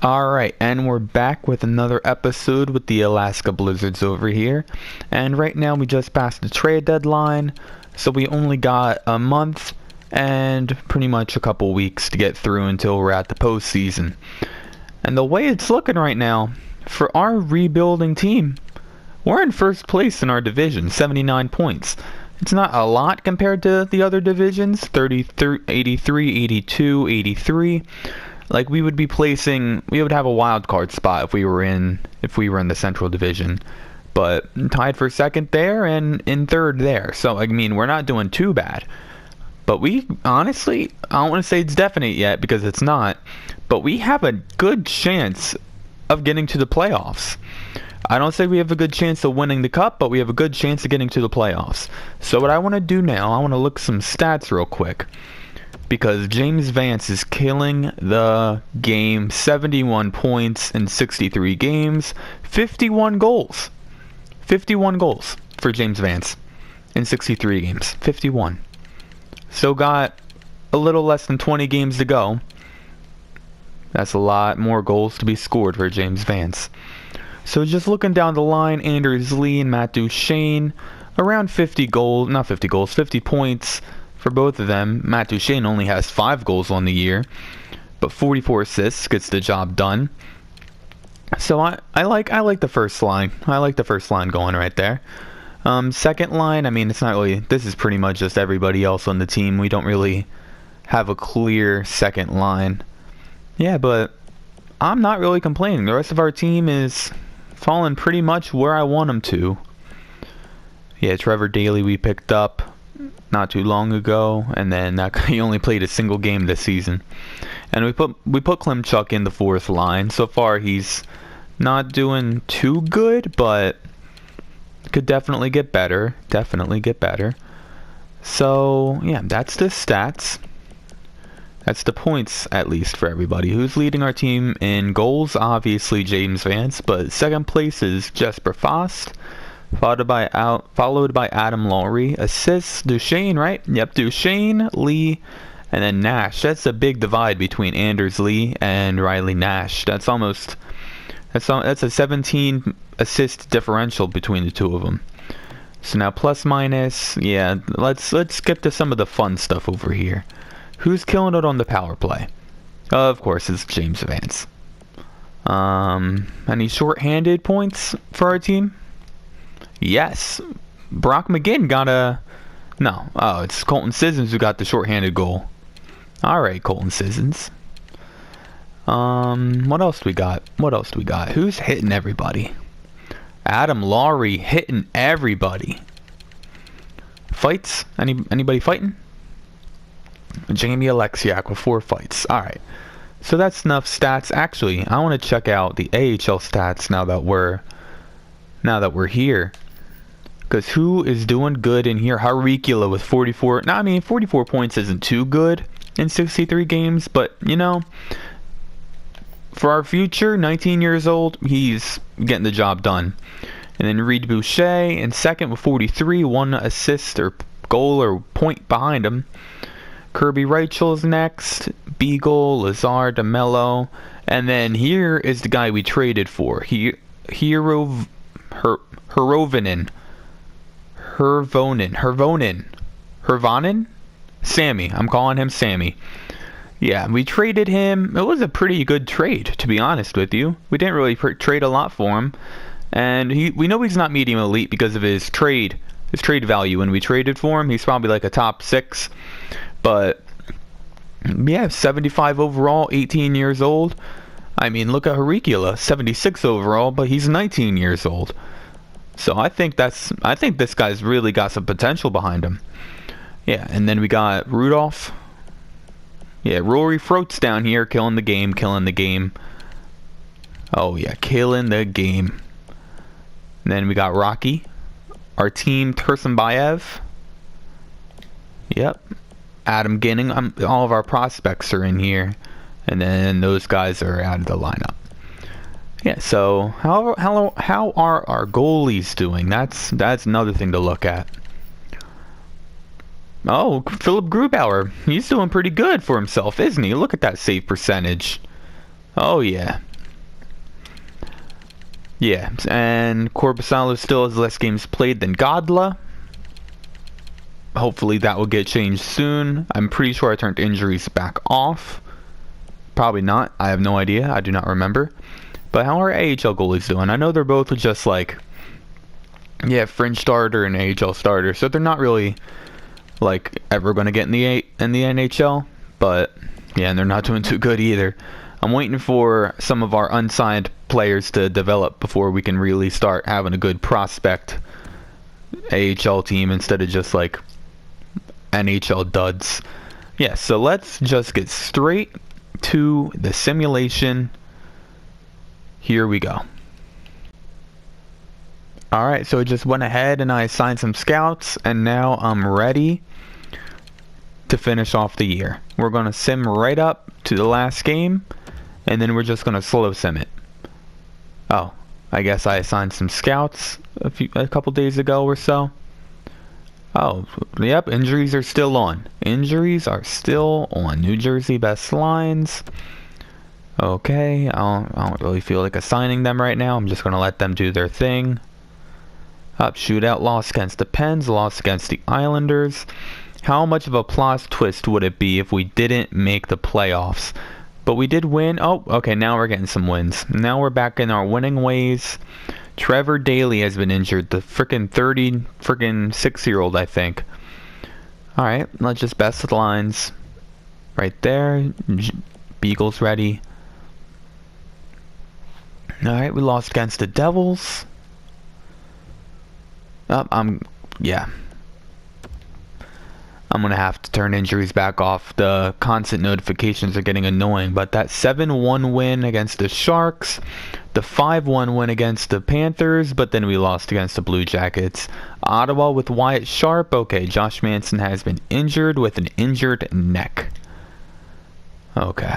Alright, and we're back with another episode with the Alaska Blizzards over here. And right now we just passed the trade deadline, so we only got a month and pretty much a couple weeks to get through until we're at the postseason. And the way it's looking right now, for our rebuilding team, we're in first place in our division, 79 points. It's not a lot compared to the other divisions, 33, 83, 82, 83. Like we would have a wild card spot if we were in the Central Division, but tied for second there and in third there. So I mean, we're not doing too bad. But we honestly, I don't want to say it's definite yet because it's not, but we have a good chance of getting to the playoffs. I don't say we have a good chance of winning the cup, but we have a good chance of getting to the playoffs. So what I want to do now, I want to look some stats real quick. Because James Vance is killing the game. 71 points in 63 games. 51 goals. 51 goals for James Vance in 63 games. 51. So got a little less than 20 games to go. That's a lot more goals to be scored for James Vance. So just looking down the line, Anders Lee and Matt Duchene, around 50 points. For both of them. Matt Duchene only has 5 goals on the year, but 44 assists gets the job done. So I like the first line. I like the first line going right there. Second line, I mean, it's not really. This is pretty much just everybody else on the team. We don't really have a clear second line. Yeah, but I'm not really complaining. The rest of our team is falling pretty much where I want them to. Yeah, Trevor Daley we picked up not too long ago, and then he only played a single game this season. And we put Klimchuk in the fourth line. So far he's not doing too good, but could definitely get better. So yeah, that's the stats. That's the points, at least, for everybody. Who's leading our team in goals? Obviously James Vance, but second place is Jesper Fast. Followed by Adam Lowry. Assists, Duchene, right? Yep, Duchene, Lee, and then Nash. That's a big divide between Anders Lee and Riley Nash. That's a 17 assist differential between the two of them. So now plus minus, yeah, let's get to some of the fun stuff over here. Who's killing it on the power play? Of course, it's James Vance. Any short-handed points for our team? Yes, Brock McGinn got a... No, oh, it's Colton Sissons who got the shorthanded goal. Alright, Colton Sissons. What else do we got? Who's hitting everybody? Adam Lowry hitting everybody. Fights? Anybody fighting? Jamie Alexiak with 4 fights. Alright, so that's enough stats. Actually, I want to check out the AHL stats now that we're here. Because who is doing good in here? Harikula with 44. Now, I mean, 44 points isn't too good in 63 games, but, you know, for our future, 19 years old, he's getting the job done. And then Reed Boucher in second with 43, 1 assist or goal or point behind him. Kirby Reichel's next, Beagle, Lazar, DeMello, and then here is the guy we traded for. Hervonen? Sammy. I'm calling him Sammy. Yeah, we traded him. It was a pretty good trade, to be honest with you. We didn't really trade a lot for him. And we know he's not medium elite because of his trade value. When we traded for him, he's probably like a top 6. But, yeah, 75 overall, 18 years old. I mean, look at Harikula, 76 overall, but he's 19 years old. So I think this guy's really got some potential behind him. Yeah, and then we got Rudolph. Yeah, Rory Froat's down here killing the game. Oh yeah, killing the game. And then we got Rocky. Our team, Tursunbayev. Yep. Adam Ginning. All of our prospects are in here. And then those guys are out of the lineup. Yeah, so how are our goalies doing? That's another thing to look at. Oh, Philip Grubauer. He's doing pretty good for himself, isn't he? Look at that save percentage. Oh, yeah. Yeah, and Corpusalo still has less games played than Godla. Hopefully that will get changed soon. I'm pretty sure I turned injuries back off. Probably not. I have no idea. I do not remember. But how are AHL goalies doing? I know they're both just like, yeah, fringe starter and AHL starter, so they're not really like ever going to get in the NHL. But yeah, and they're not doing too good either. I'm waiting for some of our unsigned players to develop before we can really start having a good prospect AHL team instead of just like NHL duds. Yeah, so let's just get straight to the simulation. Here we go. Alright, so I just went ahead and I assigned some scouts, and now I'm ready to finish off the year. We're going to sim right up to the last game, and then we're just going to slow sim it. Oh, I guess I assigned some scouts a couple days ago or so. Oh, yep, injuries are still on. Injuries are still on. New Jersey best lines. Okay, I don't really feel like assigning them right now. I'm just going to let them do their thing. Up, shootout, loss against the Pens, loss against the Islanders. How much of a plot twist would it be if we didn't make the playoffs? But we did win. Oh, okay, now we're getting some wins. Now we're back in our winning ways. Trevor Daley has been injured. The frickin' 6-year-old, I think. Alright, let's just best of the lines. Right there. Beagle's ready. Alright, we lost against the Devils. Yeah. I'm going to have to turn injuries back off. The constant notifications are getting annoying. But that 7-1 win against the Sharks. The 5-1 win against the Panthers. But then we lost against the Blue Jackets. Ottawa with Wyatt Sharp. Okay, Josh Manson has been injured with an injured neck. Okay.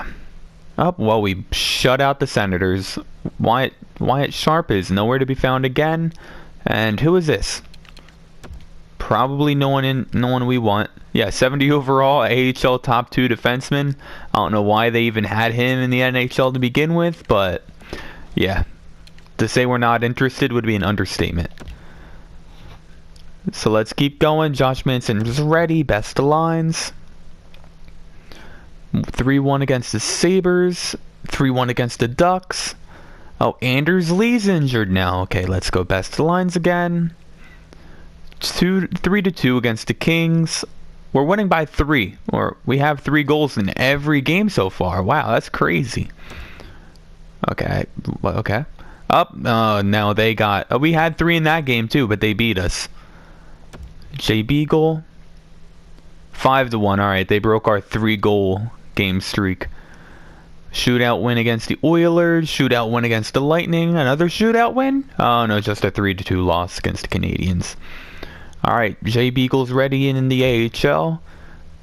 Oh, well, we shut out the Senators. Wyatt Sharp is nowhere to be found again. And who is this? Probably no one we want. Yeah, 70 overall, AHL top 2 defenseman. I don't know why they even had him in the NHL to begin with, but yeah, to say we're not interested would be an understatement. So let's keep going. Josh Manson is ready. Best of lines. 3-1 against the Sabres. 3-1 against the Ducks. Oh, Anders Lee's injured now. Okay, let's go best of lines again. 3-2 against the Kings. We're winning by 3. Or we have 3 goals in every game so far. Wow, that's crazy. Okay. Okay. Up. Now they got. We had 3 in that game too, but they beat us. Jay Beagle. 5-1. All right, they broke our 3-goal game streak. Shootout win against the Oilers. Shootout win against the Lightning. Another shootout win? Oh no, just a 3-2 loss against the Canadiens. Alright, Jay Beagle's ready in the AHL.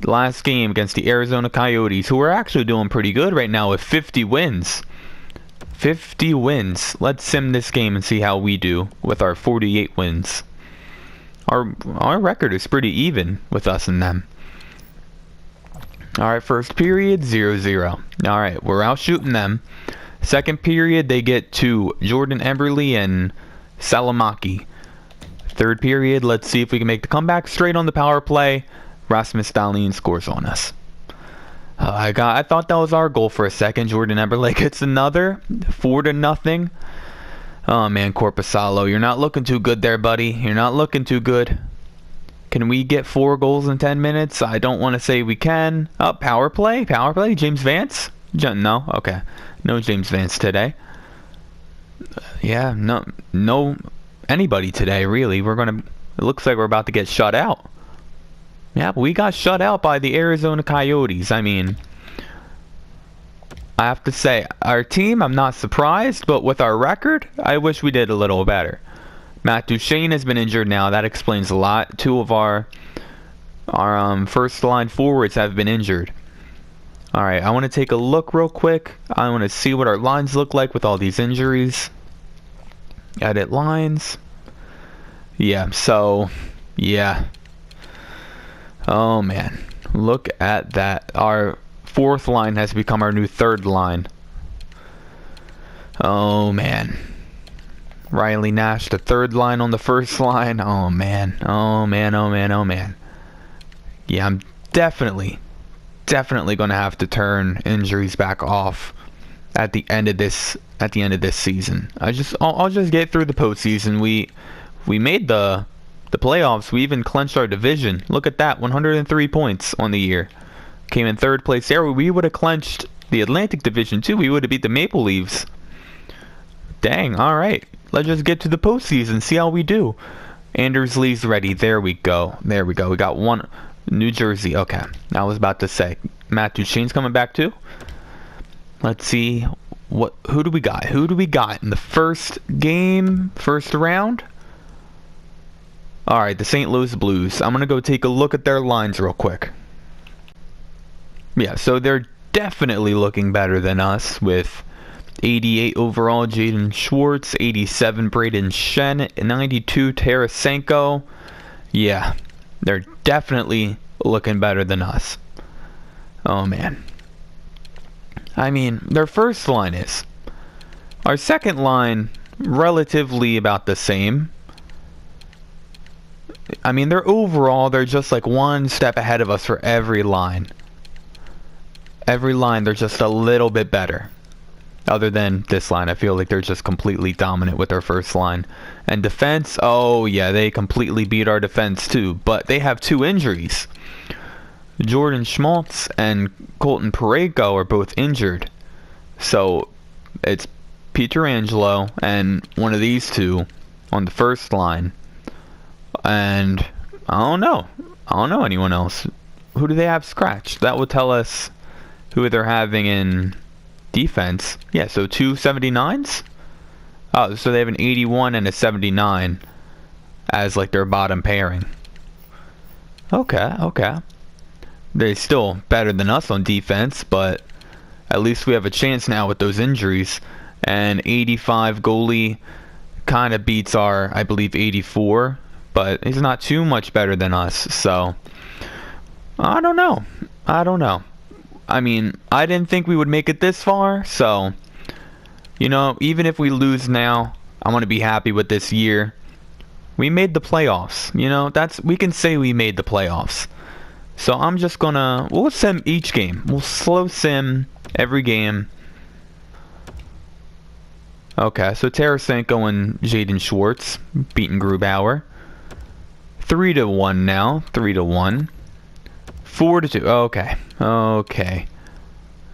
Last game against the Arizona Coyotes, who are actually doing pretty good right now with 50 wins. 50 wins. Let's sim this game and see how we do with our 48 wins. Our record is pretty even with us and them. Alright, first period, 0-0. Alright, we're out shooting them. Second period, they get to Jordan Eberle and Salamaki. Third period, let's see if we can make the comeback. Straight on the power play, Rasmus Dahlin scores on us. I thought that was our goal for a second. Jordan Eberle gets another, 4-0. Oh man, Corpusalo, you're not looking too good there, buddy. You're not looking too good. Can we get 4 goals in 10 minutes? I don't want to say we can. Oh, power play? James Vance? No? Okay. No James Vance today. Yeah, no anybody today, really. It looks like we're about to get shut out. Yeah, but we got shut out by the Arizona Coyotes. I mean, I have to say, our team, I'm not surprised, but with our record, I wish we did a little better. Matt Duchene has been injured now. That explains a lot. 2 of our first line forwards have been injured. Alright, I want to take a look real quick. I want to see what our lines look like with all these injuries. Edit lines. Yeah, so, yeah. Oh man, look at that. Our 4th line has become our new 3rd line. Oh man. Riley Nash, the third line on the first line. Oh man, oh man, oh man, oh man. Yeah, I'm definitely gonna have to turn injuries back off at the end of this season. I'll just get through the postseason. We made the playoffs. We even clinched our division. Look at that, 103 points on the year. Came in third place there. We would have clinched the Atlantic Division too. We would have beat the Maple Leafs. Dang, alright. Let's just get to the postseason, see how we do. Anders Lee's ready. There we go. There we go. We got one. New Jersey. Okay. I was about to say. Matt Duchene's coming back too. Let's see. Who do we got? Who do we got in the first game? First round? Alright, the St. Louis Blues. I'm going to go take a look at their lines real quick. Yeah, so they're definitely looking better than us with 88 overall Jaden Schwartz, 87 Braden Shen, 92 Tarasenko. Yeah, they're definitely looking better than us. Oh man. I mean, their first line is. Our second line, relatively about the same. I mean, they're just like one step ahead of us for every line. Every line, they're just a little bit better. Other than this line, I feel like they're just completely dominant with their first line. And defense, oh yeah, they completely beat our defense too. But they have 2 injuries. Jordan Schmaltz and Colton Parayko are both injured. So it's Pietrangelo and one of these two on the first line. And I don't know anyone else. Who do they have scratched? That would tell us who they're having in defense. Yeah, so 2 79s? Oh, so they have an 81 and a 79 as like their bottom pairing. Okay. They're still better than us on defense, but at least we have a chance now with those injuries. And 85 goalie kind of beats our, I believe, 84, but he's not too much better than us. So I don't know. I mean, I didn't think we would make it this far, so, you know, even if we lose now, I'm going to be happy with this year. We made the playoffs, you know, we can say we made the playoffs. So I'm just going to, we'll sim each game. We'll slow sim every game. Okay, so Tarasenko and Jaden Schwartz beating Grubauer. 3-1 now, 3-1. 4-2.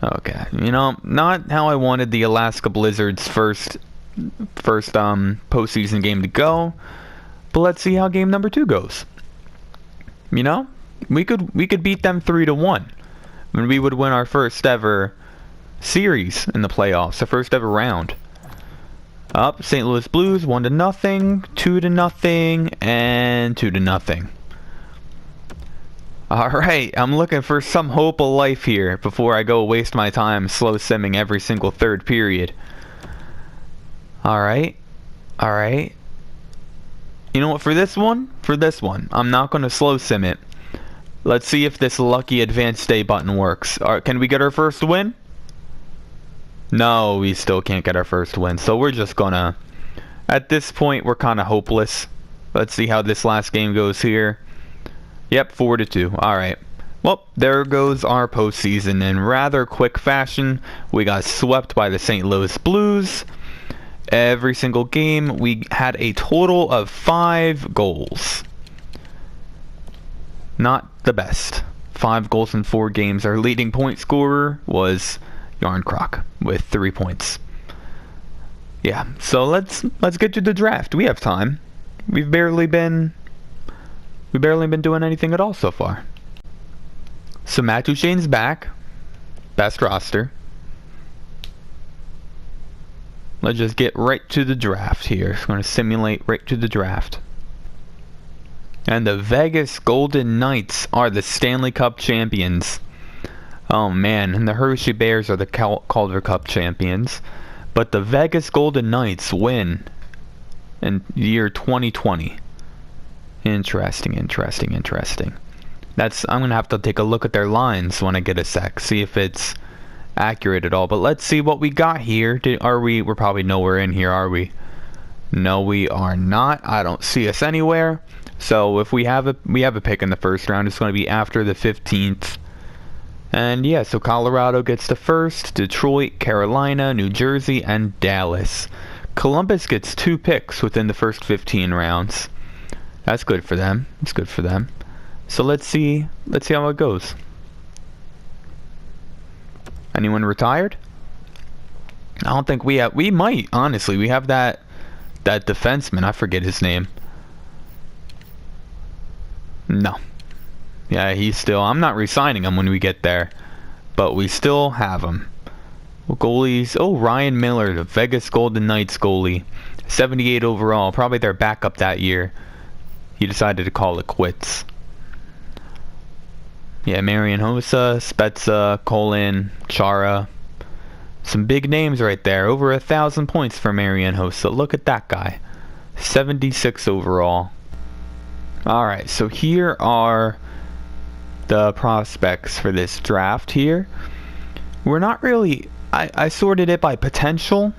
Okay. You know, not how I wanted the Alaska Blizzard's first postseason game to go, but let's see how game number 2 goes. You know, we could beat them 3-1, and we would win our first ever series in the playoffs, the first ever round. Up, St. Louis Blues 1-0, 2-0, and 2-0. Alright, I'm looking for some hope of life here before I go waste my time slow simming every single third period. Alright. You know what, for this one, I'm not going to slow sim it. Let's see if this lucky advanced stay button works. Can we get our first win? No, we still can't get our first win. So we're just gonna, at this point, we're kind of hopeless. Let's see how this last game goes here. Yep, 4-2. Alright. Well, there goes our postseason in rather quick fashion. We got swept by the St. Louis Blues. Every single game, we had a total of 5 goals. Not the best. 5 goals in 4 games. Our leading point scorer was Yarncroc with 3 points. Yeah, so let's get to the draft. We have time. We've barely been doing anything at all so far. So Matt Duchene's back. Best roster. Let's just get right to the draft here. I'm going to simulate right to the draft. And the Vegas Golden Knights are the Stanley Cup champions. Oh man, and the Hershey Bears are the Calder Cup champions. But the Vegas Golden Knights win in the year 2020. Interesting. I'm gonna have to take a look at their lines when I get a sec, see if it's accurate at all. But let's see what we got here. We're probably nowhere in here, are we? No, we are not. I don't see us anywhere. So if we have a pick in the first round, it's going to be after the 15th. And yeah, so Colorado gets the first, Detroit, Carolina, New Jersey, and Dallas. Columbus gets 2 picks within the first 15 rounds. That's good for them. It's good for them. So let's see how it goes. Anyone retired? I don't think we have. We might, honestly. We have that defenseman. I forget his name. No. Yeah, he's still... I'm not re-signing him when we get there. But we still have him. Well, goalies... Oh, Ryan Miller, the Vegas Golden Knights goalie. 78 overall. Probably their backup that year. He decided to call it quits. Yeah, Marian Hossa, Spezza, Colin, Chara. Some big names right there. Over 1,000 points for Marian Hossa. Look at that guy. 76 overall. Alright, so here are the prospects for this draft here. We're not really... I sorted it by potential.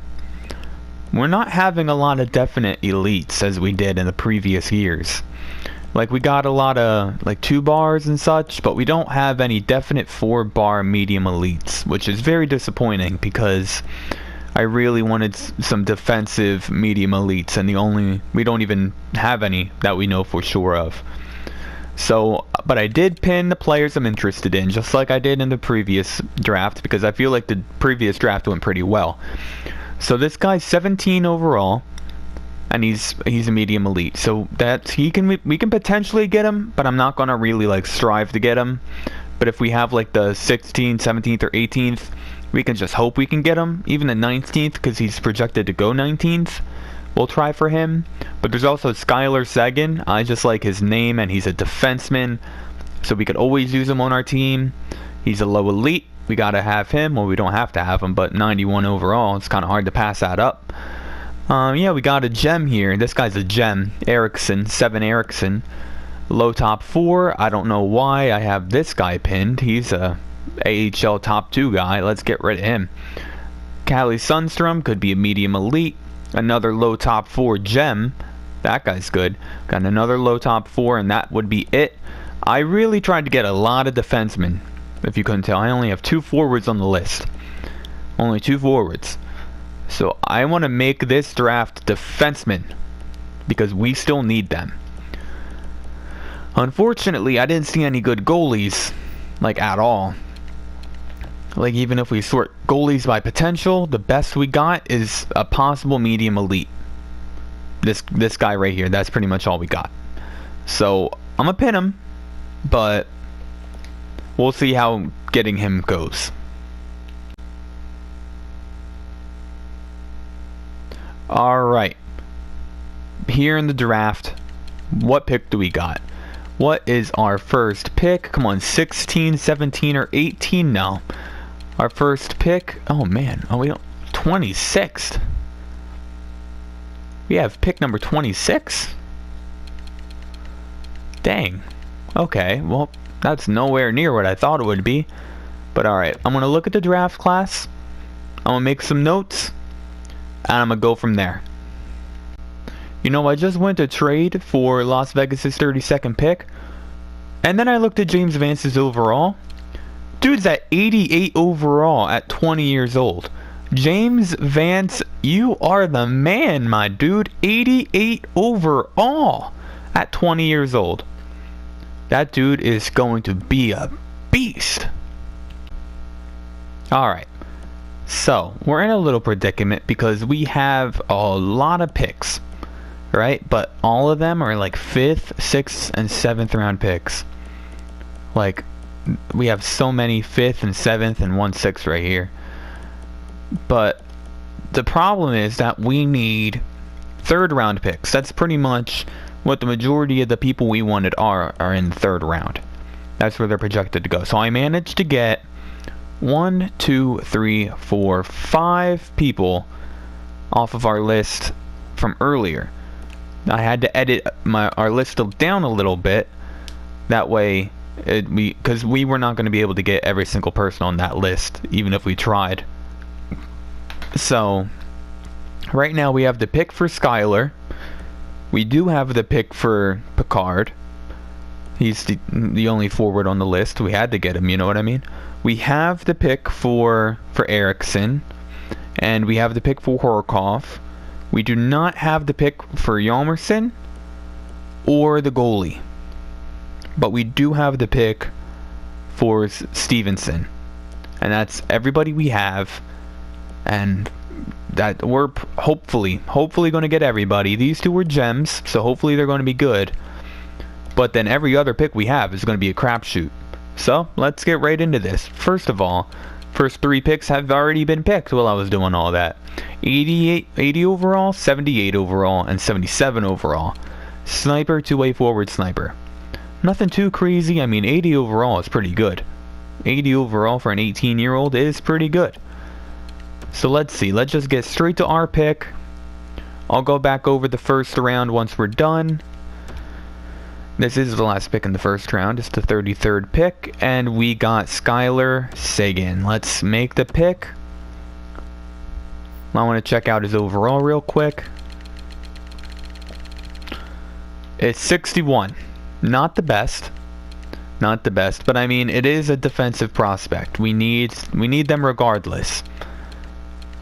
We're not having a lot of definite elites as we did in the previous years. Like, we got a lot of, like, 2 bars and such, but we don't have any definite 4-bar medium elites, which is very disappointing because I really wanted some defensive medium elites, and we don't even have any that we know for sure of. So, but I did pin the players I'm interested in, just like I did in the previous draft, because I feel like the previous draft went pretty well. So this guy's 17 overall. And he's a medium elite, so we can potentially get him, but I'm not gonna really like strive to get him. But if we have like the 16th, 17th, or 18th, we can just hope we can get him. Even the 19th, because he's projected to go 19th. We'll try for him. But there's also Skylar Seguin. I just like his name, and he's a defenseman, so we could always use him on our team. He's a low elite. We gotta have him. Well, we don't have to have him, but 91 overall. It's kind of hard to pass that up. Yeah, we got a gem here. This guy's a gem. Erickson, 7 Erickson. Low top 4. I don't know why I have this guy pinned. He's a AHL top 2 guy. Let's get rid of him. Callie Sundstrom could be a medium elite. Another low top 4 gem. That guy's good. Got another low top 4, and that would be it. I really tried to get a lot of defensemen, if you couldn't tell. I only have 2 forwards on the list. Only 2 forwards. So I want to make this draft defensemen, because we still need them. Unfortunately, I didn't see any good goalies, like, at all. Like, even if we sort goalies by potential, the best we got is a possible medium elite. This guy right here, that's pretty much all we got. So I'm gonna pin him, but we'll see how getting him goes. Alright, here in the draft, what pick do we got? What is our first pick? Come on, 16, 17, or 18? No. Our first pick, oh man, we don't, 26th. We have pick number 26? Dang. Okay, well, that's nowhere near what I thought it would be. But alright, I'm going to look at the draft class. I'm going to make some notes. And I'm going to go from there. You know, I just went to trade for Las Vegas' 32nd pick. And then I looked at James Vance's overall. Dude's at 88 overall at 20 years old. James Vance, you are the man, my dude. 88 overall at 20 years old. That dude is going to be a beast. Alright. So, we're in a little predicament because we have a lot of picks, right? But all of them are like 5th, 6th, and 7th round picks. Like, we have so many 5th and 7th and 1 6th right here. But the problem is that we need 3rd round picks. That's pretty much what the majority of the people we wanted are in the 3rd round. That's where they're projected to go. So I managed to get 1, 2, 3, 4, 5 people off of our list from earlier. I had to edit our list down a little bit. That way, because we were not going to be able to get every single person on that list, even if we tried. So, Right now we have the pick for Skylar. We do have the pick for Picard. He's the only forward on the list. We had to get him, you know what I mean? We have the pick for Erickson. And we have the pick for Horkoff. We do not have the pick for Yalmerson or the goalie. But we do have the pick for Stevenson. And that's everybody we have. And that we're hopefully going to get everybody. These two were gems, so hopefully they're going to be good. But then every other pick we have is going to be a crapshoot. So let's get right into this. First of all, first 3 picks have already been picked while I was doing all that. 80 overall, 78 overall, and 77 overall. Sniper, 2-way forward sniper. Nothing too crazy. I mean, 80 overall is pretty good. 80 overall for an 18-year-old is pretty good. So let's see. Let's just get straight to our pick. I'll go back over the first round once we're done. This is the last pick in the first round. It's the 33rd pick. And we got Skylar Sagan. Let's make the pick. I want to check out his overall real quick. It's 61. Not the best. Not the best. But I mean, it is a defensive prospect. We need them regardless.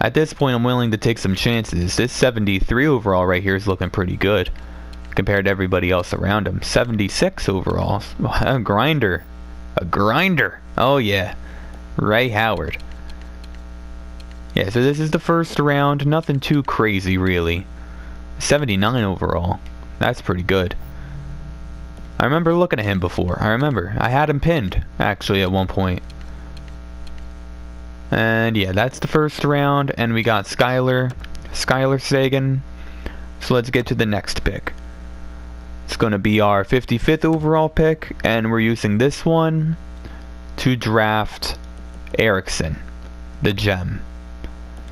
At this point, I'm willing to take some chances. This 73 overall right here is looking pretty good compared to everybody else around him. 76 overall. A grinder. A grinder. Oh, yeah. Ray Howard. Yeah, so this is the first round. Nothing too crazy, really. 79 overall. That's pretty good. I remember looking at him before. I remember. I had him pinned, actually, at one point. And yeah, that's the first round, and we got Skylar Sagan. So let's get to the next pick. It's going to be our 55th overall pick, and we're using this one to draft Erickson, the gem.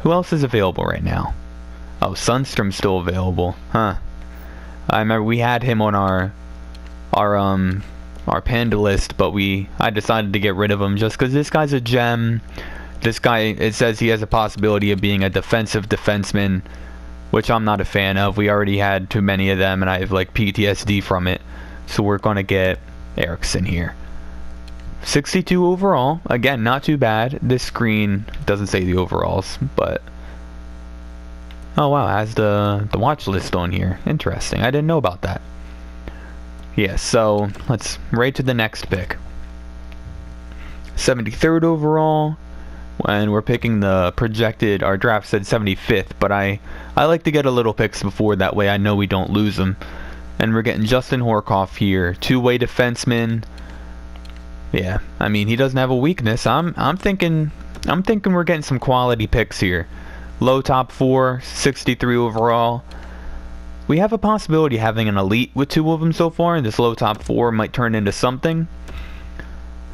Who else is available right now? Oh, Sundstrom's still available, huh? I remember we had him on our pinned list, but I decided to get rid of him just because this guy's a gem. This guy, it says he has a possibility of being a defensive defenseman, which I'm not a fan of. We already had too many of them, and I have like PTSD from it. So we're going to get Erickson here. 62 overall. Again, not too bad. This screen doesn't say the overalls, but... Oh wow, it has the watch list on here. Interesting. I didn't know about that. Yeah, so let's right to the next pick. 73rd overall. And we're picking the projected, our draft said 75th, but I like to get a little picks before, that way I know we don't lose them. And we're getting Justin Horkoff here, 2-way defenseman. Yeah, I mean, he doesn't have a weakness. I'm thinking we're getting some quality picks here. Low top 4, 63 overall. We have a possibility of having an elite with 2 of them so far, and this low top 4 might turn into something.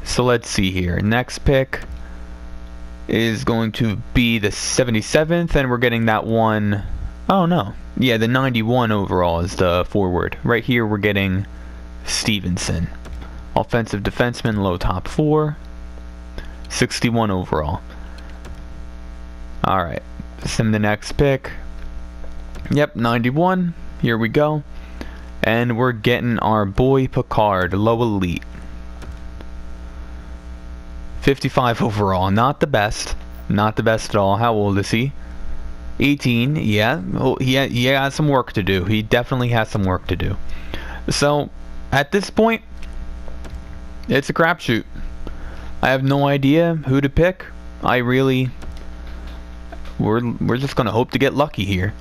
So let's see here. Next pick is going to be the 77th, and we're getting that one. Oh no, yeah, the 91 overall is the forward. Right here we're getting Stevenson, offensive defenseman, low top 4, 61 overall. Alright, send the next pick. Yep, 91, here we go. And we're getting our boy Picard, low elite. 55 overall, not the best. Not the best at all. How old is he? 18, yeah. Oh, he has some work to do. He definitely has some work to do. So, at this point, it's a crapshoot. I have no idea who to pick. We're just gonna hope to get lucky here.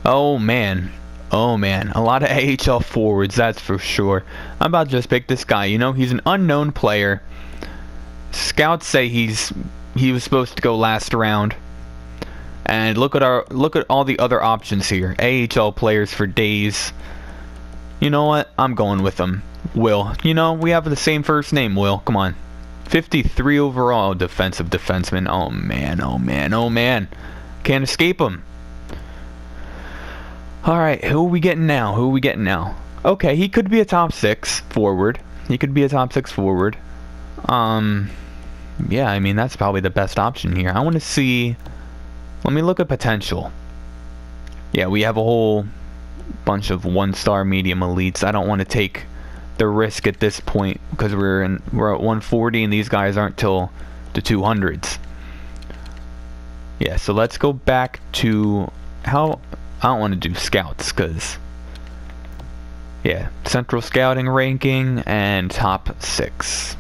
Oh man. Oh man. A lot of AHL forwards, that's for sure. I'm about to just pick this guy. You know, he's an unknown player. Scouts say he was supposed to go last round. And look at all the other options here. AHL players for days. You know what? I'm going with him. Will. You know, we have the same first name, Will. Come on. 53 overall defensive defenseman. Oh man, oh man, oh man. Can't escape him. Alright, who are we getting now? Who are we getting now? Okay, he could be a top 6 forward. He could be a top 6 forward. Yeah, I mean, that's probably the best option here. I want to see... Let me look at potential. Yeah, we have a whole bunch of 1-star medium elites. I don't want to take the risk at this point because we're at 140 and these guys aren't till the 200s. Yeah, so let's go back to I don't want to do scouts because yeah, central scouting ranking and top 6.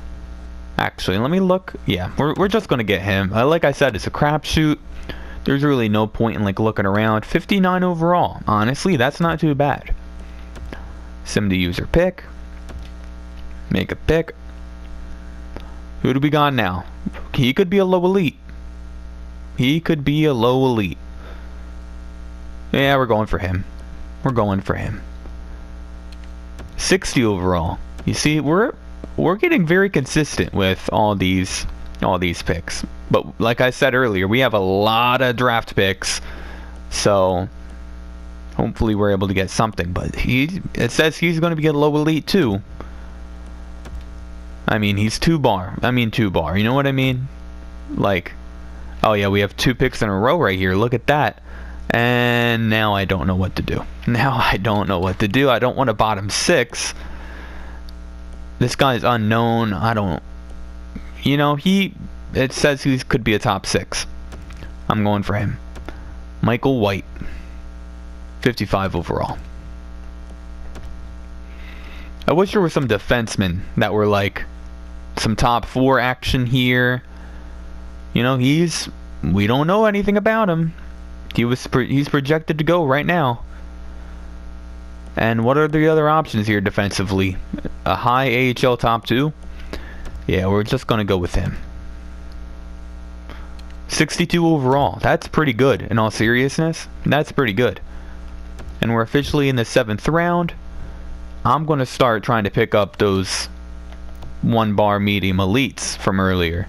Actually, let me look. Yeah, we're just gonna get him. Like I said, it's a crapshoot. There's really no point in like looking around. 59 overall. Honestly, that's not too bad. Sim the user pick. Make a pick. Who do we got now? He could be a low elite. He could be a low elite. Yeah, we're going for him. We're going for him. 60 overall. You see, we're getting very consistent with all these picks. But like I said earlier, we have a lot of draft picks, so hopefully we're able to get something. But it says he's going to be a low elite too. I mean, he's 2-bar. I mean 2-bar. You know what I mean? Like, oh yeah, we have 2 picks in a row right here. Look at that. And now I don't know what to do. Now I don't know what to do. I don't want a bottom 6. This guy's unknown. I don't... You know, it says he could be a top 6. I'm going for him. Michael White. 55 overall. I wish there were some defensemen that were like some top 4 action here. You know, we don't know anything about him. He's projected to go right now. And what are the other options here defensively? A high AHL top 2? Yeah, we're just going to go with him. 62 overall. That's pretty good, in all seriousness. That's pretty good. And we're officially in the 7th round. I'm going to start trying to pick up those 1-bar medium elites from earlier.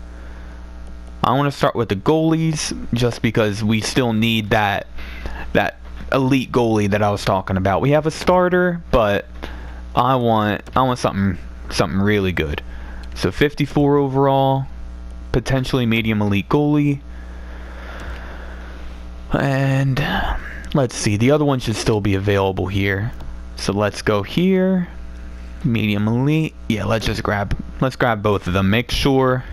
I want to start with the goalies just because we still need that elite goalie that I was talking about. We have a starter, but I want something really good. So 54 overall, potentially medium elite goalie. And let's see, the other one should still be available here. So let's go here. Medium elite. Yeah, let's grab both of them. Make sure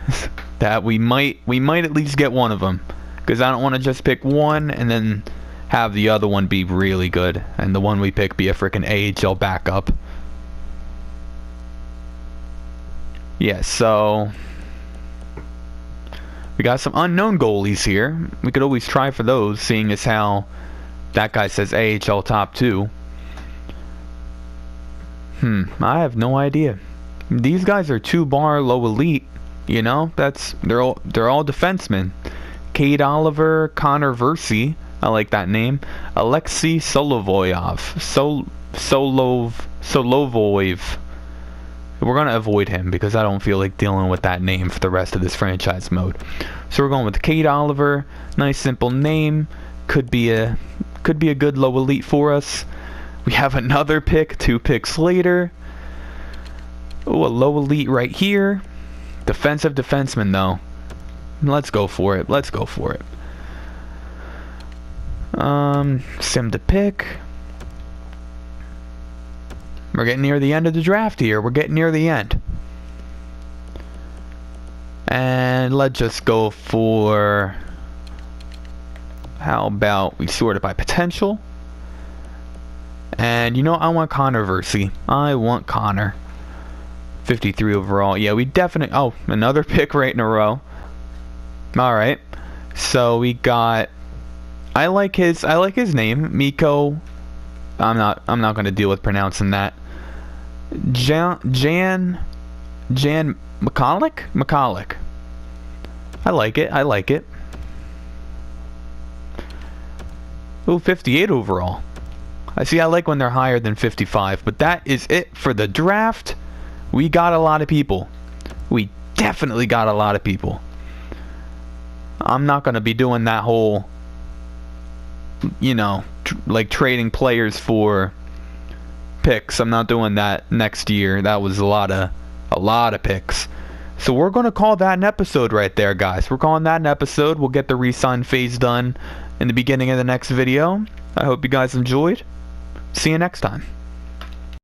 that we might at least get one of them, because I don't want to just pick one and then have the other one be really good and the one we pick be a freaking AHL backup. Yeah, so we got some unknown goalies here. We could always try for those, seeing as how that guy says AHL top 2. I have no idea. These guys are 2-bar low elite. You know, they're all defensemen. Cade Oliver, Connor Versey, I like that name. Alexei Solovoyev. Solovoyev. We're gonna avoid him because I don't feel like dealing with that name for the rest of this franchise mode. So we're going with Cade Oliver. Nice simple name. Could be a good low elite for us. We have another pick 2 picks later. Oh, a low elite right here. Defensive defenseman though. Let's go for it. Let's go for it. Sim to pick. We're getting near the end of the draft here. We're getting near the end. And let's just go for... How about we sort it by potential? And you know, I want Connor Versey. I want Connor. 53 overall. Yeah, we definitely... Oh, another pick right in a row. Alright. So we got... I like his name. Miko. I'm not going to deal with pronouncing that. Jan McCulloch? I like it. Ooh, 58 overall. I like when they're higher than 55, but that is it for the draft. We got a lot of people. We definitely got a lot of people. I'm not going to be doing that whole, you know, like trading players for picks. I'm not doing that next year. That was a lot of picks. So we're going to call that an episode right there, guys. We're calling that an episode. We'll get the re-sign phase done in the beginning of the next video. I hope you guys enjoyed. See you next time.